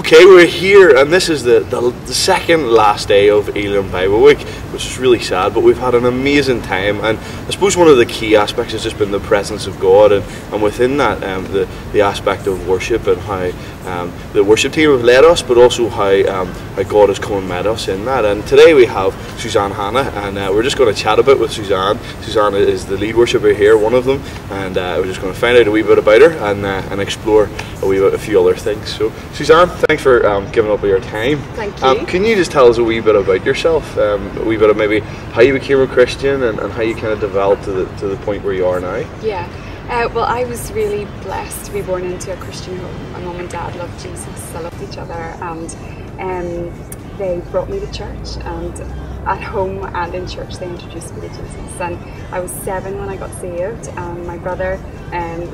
Okay, we're here, and this is the second last day of Elim Bible Week, which is really sad, but we've had an amazing time. And I suppose one of the key aspects has just been the presence of God, and within that the aspect of worship, and how the worship team have led us, but also how God has come and met us in that. And today we have Suzanne, Hanna, and we're just going to chat a bit with Suzanne. Suzanne is the lead worshipper here, one of them, and we're just going to find out a wee bit about her and explore a few other things. So Suzanne, thanks for giving up your time. Thank you. Can you just tell us a wee bit about yourself, a wee bit of maybe how you became a Christian and how you kind of developed to the point where you are now? Yeah, well, I was really blessed to be born into a Christian home. My mum and dad loved Jesus, I loved each other, and they brought me to church, and at home and in church they introduced me to Jesus. And I was 7 when I got saved, and my brother,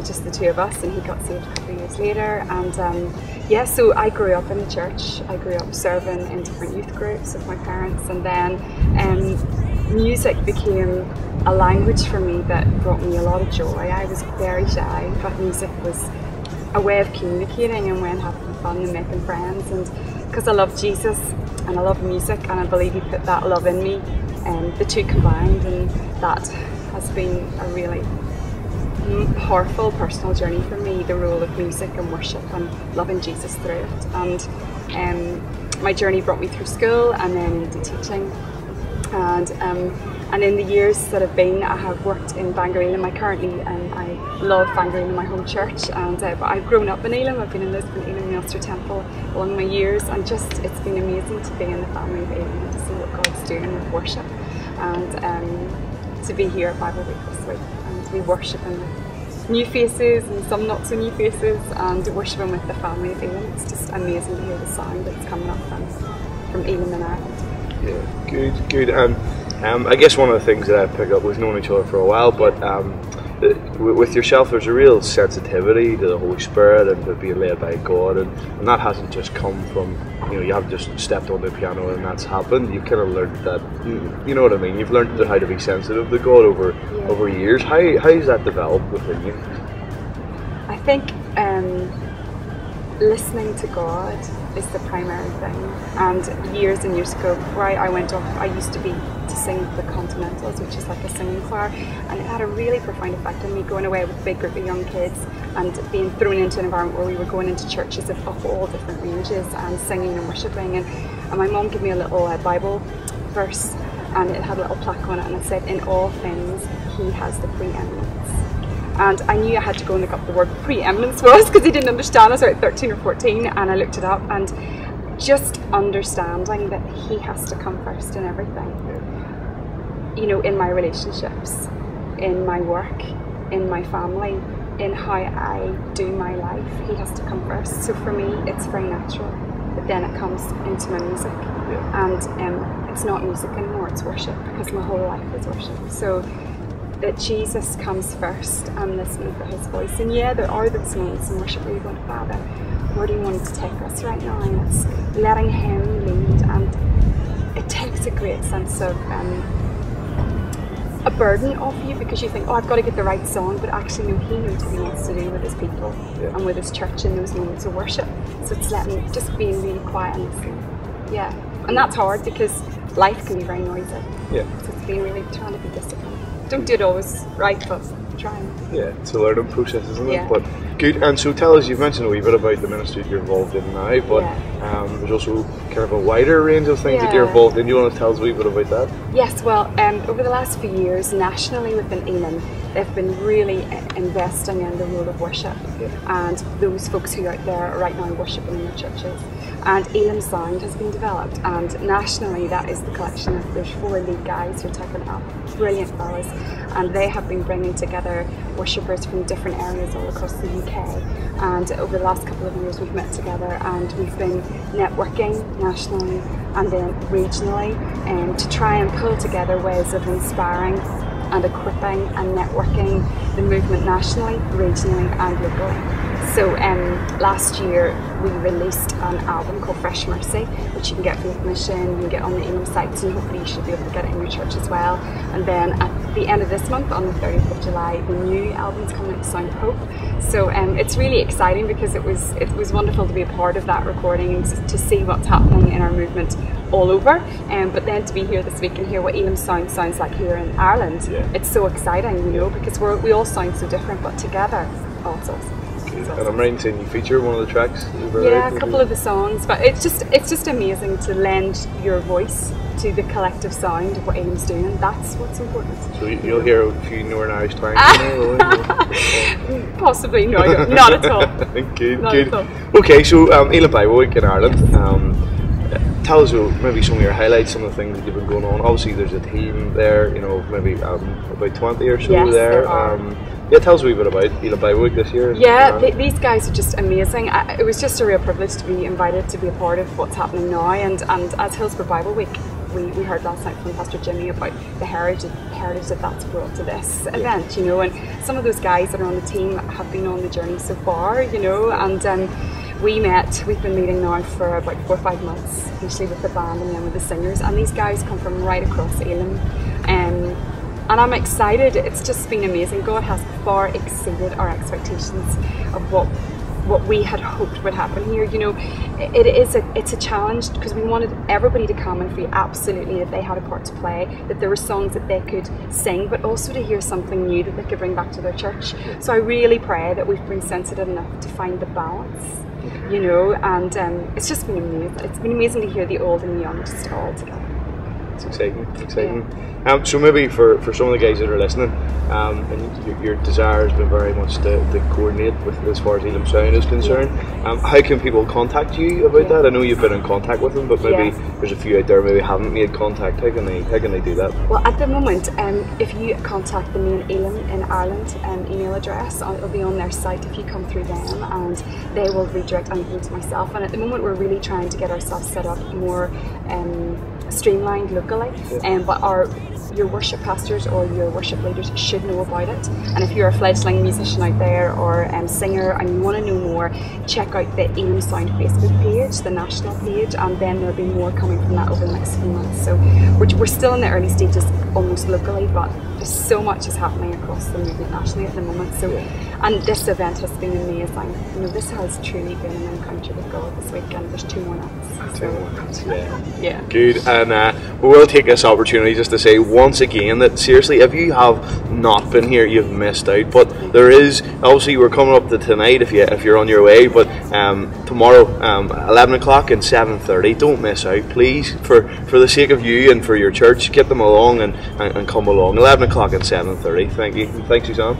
just the two of us, and he got saved a couple of years later. And yeah, so I grew up in the church. I grew up serving in different youth groups with my parents, and then music became a language for me that brought me a lot of joy. I was very shy, but music was a way of communicating and way of having fun and making friends. And because I love Jesus and I love music, and I believe he put that love in me, and the two combined, and that has been a really powerful personal journey for me, the role of music and worship and loving Jesus through it. And my journey brought me through school and then into teaching, and in the years that have been, I have worked in Bangor, Elim. I love Bangor, Elim, my home church, and but I've grown up in Elim. I've been in Lisbon, Elim, Ulster Temple along my years, and just it's been amazing to be in the family of Elim and to see what God's doing with worship, and to be here at Bible Week this week and to be worshipping with new faces and some not so new faces, and worshipping with the family of Elim. It's just amazing to hear the sound that's coming up from Elim in Ireland. Yeah, good. I guess one of the things that I pick up, we've known each other for a while, but with yourself there's a real sensitivity to the Holy Spirit and to being led by God, and that hasn't just come from, you haven't just stepped on the piano and that's happened. You've kind of learned that, you know what I mean, you've learned how to be sensitive to God over years. How has that developed within you? I think listening to God is the primary thing. And years and years ago, before I went off, I used to sing the Continentals, which is like a singing choir, and it had a really profound effect on me, going away with a big group of young kids and being thrown into an environment where we were going into churches of all different ranges and singing and worshipping. And my mum gave me a little Bible verse, and it had a little plaque on it, and it said, "In all things he has the preeminence." And I knew I had to go and look up the word preeminence was, because he didn't understand. I was about 13 or 14, and I looked it up, and just understanding that he has to come first in everything. In my relationships, in my work, in my family, in how I do my life, he has to come first. So for me, it's very natural. But then it comes into my music, and it's not music anymore, it's worship, because my whole life is worship. So that Jesus comes first, and listening for his voice. And yeah, there are those moments in worship where you're going, Father, where do you want to take us right now? And it's letting him lead, and it takes a great sense of a burden off you, because you think, oh, I've got to get the right song, but actually no, he knows what he wants to do with his people and with his church in those moments of worship. So it's just being really quiet and listening. Yeah, and that's hard because life can be very noisy. Yeah. So it's being really trying to be disciplined. Don't do it always right, but trying. Yeah, it's a learning process, isn't it? But good. And so tell us, you've mentioned a wee bit about the ministry that you're involved in now, but there's also kind of a wider range of things that you're involved in. Do you want to tell us a wee bit about that? Yes, well, over the last few years, nationally within Elim, they've been really investing in the role of worship, and those folks who are out there right now worshipping in their churches. And Elim Sound has been developed, and nationally that is the collection of, there's 4 lead guys who are taking it up, brilliant fellas, and they have been bringing together worshippers from different areas all across the UK. And over the last couple of years we've met together, and we've been networking nationally and then regionally, to try and pull together ways of inspiring and equipping and networking the movement nationally, regionally and locally. So last year we released an album called Fresh Mercy, which you can get through Mission, you can get on the Elim sites, and hopefully you should be able to get it in your church as well. And then at the end of this month, on the 30th of July, the new album's coming out, Sound of Hope. So it's really exciting because it was wonderful to be a part of that recording and to see what's happening in our movement all over, but then to be here this week and hear what Elim sounds like here in Ireland. It's so exciting, you know, because we all sound so different, but together, oh, it's awesome. And I'm right in saying you feature one of the tracks. Yeah, a couple of the songs, but it's just amazing to lend your voice to the collective sound of what Elim's doing. That's what's important. So you'll hear a few Northern Irish twang. Possibly, no, not at all. Good, not good. At all. Okay, so EBWi Week in Ireland. Tell us maybe some of your highlights, some of the things that you've been going on. Obviously, there's a team there, you know, maybe about 20 or so yes, there. Yeah, tell us a wee bit about EBWi Week this year. Yeah, these guys are just amazing. It was just a real privilege to be invited to be a part of what's happening now. And as Hillsborough Bible Week, we heard last night from Pastor Jimmy about the heritage that's brought to this event, you know. And some of those guys that are on the team have been on the journey so far, you know. And we've been meeting now for about 4 or 5 months, usually with the band and then with the singers. And these guys come from right across Elim. And I'm excited. It's just been amazing. God has far exceeded our expectations of what we had hoped would happen here. You know, it's a challenge because we wanted everybody to come and feel absolutely that they had a part to play, that there were songs that they could sing, but also to hear something new that they could bring back to their church. So I really pray that we've been sensitive enough to find the balance, you know, and it's just been amazing. It's been amazing to hear the old and the young just all together. It's exciting, it's exciting. Yeah. So maybe for some of the guys that are listening, and your desire has been very much to coordinate with as far as Elim Sound is concerned. How can people contact you about that? I know you've been in contact with them, but maybe there's a few out there maybe haven't made contact. How can they do that? Well, at the moment, if you contact the main Elim in Ireland email address, it'll be on their site if you come through them, and they will redirect anything to myself. And at the moment, we're really trying to get ourselves set up more streamlined locally, but your worship pastors or your worship leaders should know about it. And if you're a fledgling musician out there or singer and you want to know more, check out the Elim Sound Facebook page, the national page, and then there'll be more coming from that over the next few months. So we're still in the early stages almost locally, but there's so much is happening across the movement nationally at the moment. So, and this event has been amazing. You know, this has truly been an encounter with God this weekend. There's 2 more nights. 2 more nights, yeah. Good. And we will take this opportunity just to say once again that seriously, if you have not been here, you've missed out. But there is, obviously we're coming up to tonight if you're on your way, but tomorrow 11 o'clock and 7:30, don't miss out, please, for the sake of you and for your church. Get them along and come along. 11 o'clock and 7:30. Thank you. Thanks, Suzanne.